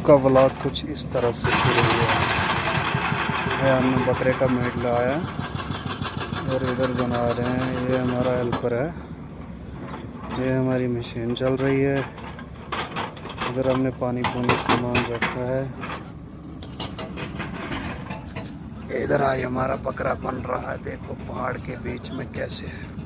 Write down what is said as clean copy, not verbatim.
का व्लॉग कुछ इस तरह से शुरू हुआ है। हमने बकरे का मीट लाया और इधर बना रहे हैं। ये हमारा हेल्पर है, ये हमारी मशीन चल रही है। इधर हमने पानी पूनी सामान रखा है। इधर आज हमारा बकरा बन रहा है, देखो पहाड़ के बीच में कैसे है।